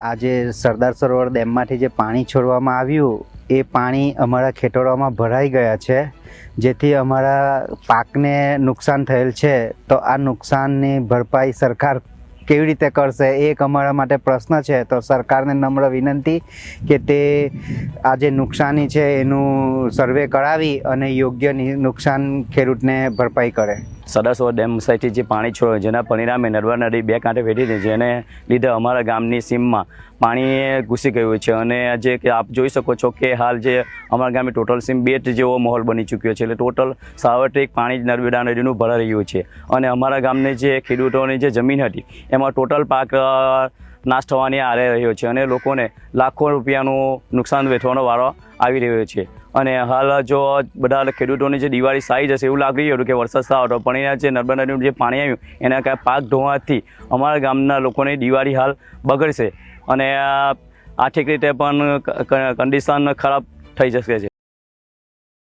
આજે સરદાર સરોવર ડેમમાંથી જે પાણી છોડવામાં આવ્યું એ પાણી અમારા ખેતરોમાં ભરાઈ ગયા છે, જેથી અમારા પાકને નુકસાન થયેલ છે. તો આ નુકસાનની ભરપાઈ સરકાર કેવી રીતે કરશે એ એક અમારા માટે પ્રશ્ન છે. તો સરકારને નમ્ર વિનંતી કે તે આ જે નુકસાની છે એનું સર્વે કરાવી અને યોગ્ય નુકસાન ખેડૂતને ભરપાઈ કરે. સરદાર સરોવર ડેમ સાઈડથી જે પાણી છોડ્યું જેના પરિણામે નર્મદા નદી બે કાંઠે વહેતી હતી, જેને લીધે અમારા ગામની સીમમાં પાણી ઘૂસી ગયું છે. અને આજે કે આપ જોઈ શકો છો કે હાલ જે અમારા ગામની ટોટલ સીમ બેટ જેવો માહોલ બની ચૂક્યો છે. એટલે ટોટલ સાર્વત્રિક પાણી નર્મદા નદીનું ભરાઈ રહ્યું છે. અને અમારા ગામની જે ખેડૂતોની જે જમીન હતી એમાં ટોટલ પાક નાશ થવાની આરે રહ્યો છે અને લોકોને લાખો રૂપિયાનું નુકસાન વેઠવાનો વારો આવી રહ્યો છે. અને હાલ જો બધા ખેડૂતોની જે દિવાળી સાઈ જશે એવું લાગી રહ્યું હતું કે વરસાદ સારો હતો, પણ એના જે નર્મદા નદીનું જે પાણી આવ્યું એના કારણે પાક ધોવાથી અમારા ગામના લોકોની દિવાળી હાલ બગડશે અને આર્થિક રીતે પણ કન્ડિશન ખરાબ થઈ જશે છે.